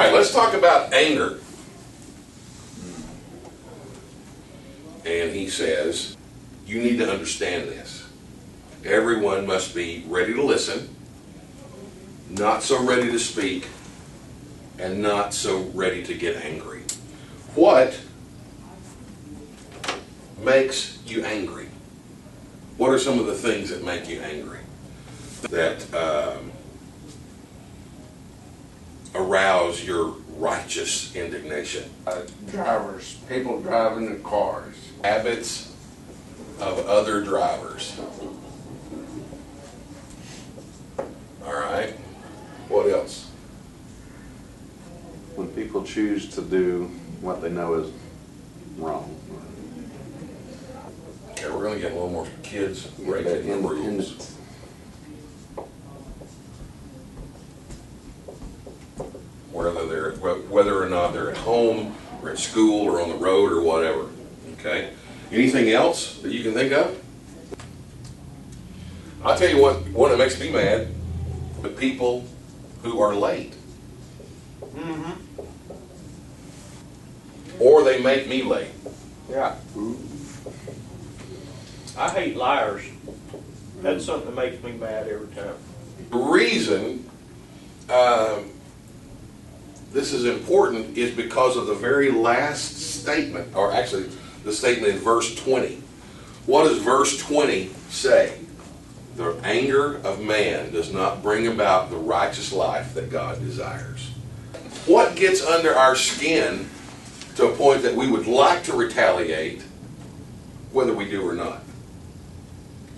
right, let's talk about anger. And he says, you need to understand this. Everyone must be ready to listen, not so ready to speak, and not so ready to get angry. What makes you angry? What are some of the things that make you angry? That arouse your righteous indignation? Drivers, people driving the cars. Habits of other drivers. All right. What else? When people choose to do what they know is wrong. Okay, we're going to get a little more kids breaking the rules. Whether or not they're at home or at school or on the road or whatever. Okay. Anything else that you can think of? I'll tell you what that makes me mad. The people who are late. Mm-hmm. Or they make me late. Yeah. I hate liars. That's something that makes me mad every time. The reason this is important is because of the very last statement, or actually the statement in verse 20. What does verse 20 say? The anger of man does not bring about the righteous life that God desires. What gets under our skin to a point that we would like to retaliate, whether we do or not?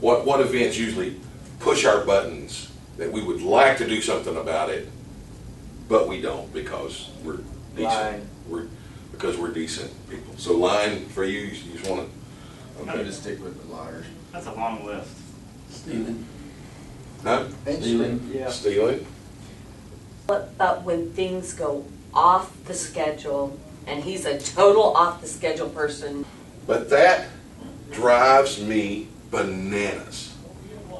What events usually push our buttons that we would like to do something about it, but we don't because we're decent. Because we're decent people. So lying for you, you just want to. I'm going to stick with the liars. That's a long list. Stealing. Huh? Stealing. Yeah. Stealing. What about when things go off the schedule and he's a total off the schedule person? But that drives me bananas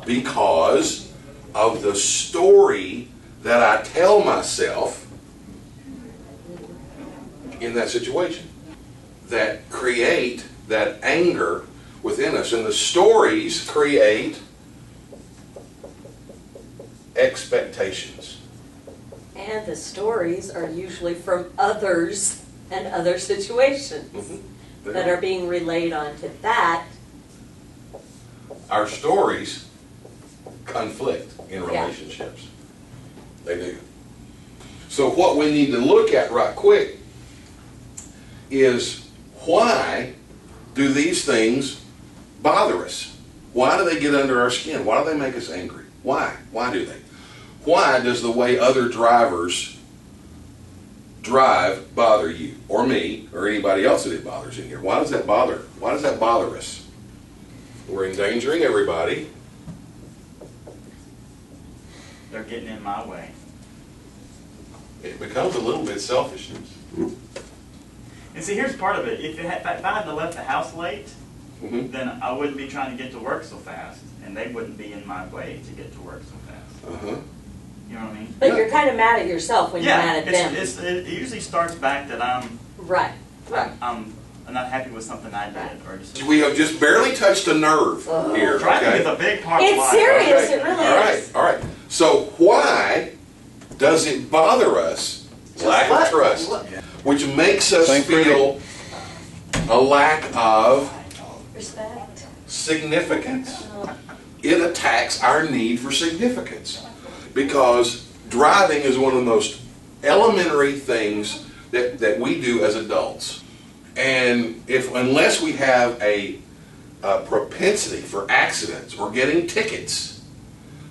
because of the story that I tell myself in that situation that create that anger within us. And the stories create expectations. And the stories are usually from others and other situations that are being relayed onto that. Our stories conflict in relationships. They do. So what we need to look at right quick is, why do these things bother us? Why do they get under our skin? Why do they make us angry? Why? Why do they? Why does the way other drivers drive bother you or me or anybody else that it bothers in here? Why does that bother? Why does that bother us? We're endangering everybody. They're getting in my way. It becomes a little bit selfishness. And see, here's part of it. If I hadn't left the house late, then I wouldn't be trying to get to work so fast, and they wouldn't be in my way to get to work so fast. You know what I mean? But you're kind of mad at yourself when you're mad at them. It usually starts back that I'm not happy with something I did, or just We have just barely touched a nerve here. driving is a big part of It's life. serious, it really is. All right. So why does it bother us? Lack of trust, which makes us feel a lack of Respect. significance. It attacks our need for significance because driving is one of the most elementary things that we do as adults. And unless we have a propensity for accidents or getting tickets,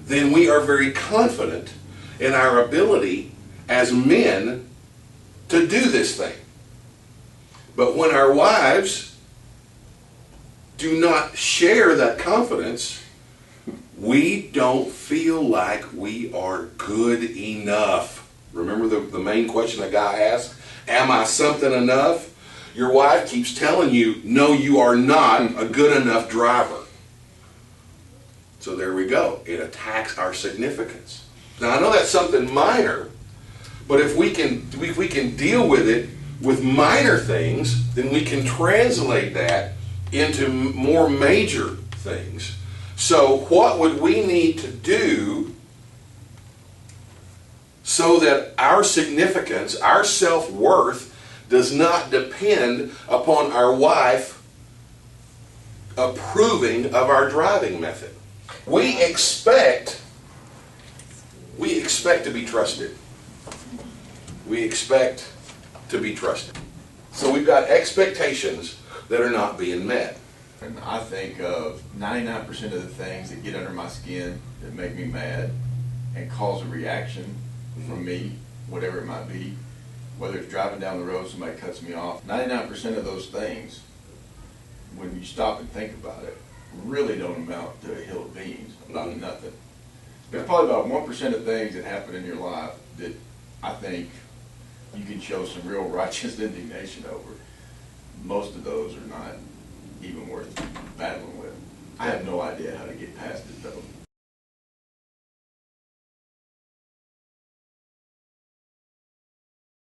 then we are very confident in our ability as men to do this thing. But when our wives do not share that confidence, we don't feel like we are good enough. Remember the main question a guy asked? Am I something enough? Your wife keeps telling you, no, you are not a good enough driver. So there we go. It attacks our significance. Now, I know that's something minor, But if we can deal with it with minor things, then we can translate that into more major things. So what would we need to do so that our significance, our self-worth, does not depend upon our wife approving of our driving method? We expect to be trusted. We expect to be trusted. So we've got expectations that are not being met. And I think of 99% of the things that get under my skin that make me mad and cause a reaction from me, whatever it might be, whether it's driving down the road, somebody cuts me off. 99% of those things, when you stop and think about it, really don't amount to a hill of beans, about nothing. There's probably about 1% of things that happen in your life that I think you can show some real righteous indignation over. Most of those are not even worth battling with. I have no idea how to get past it though.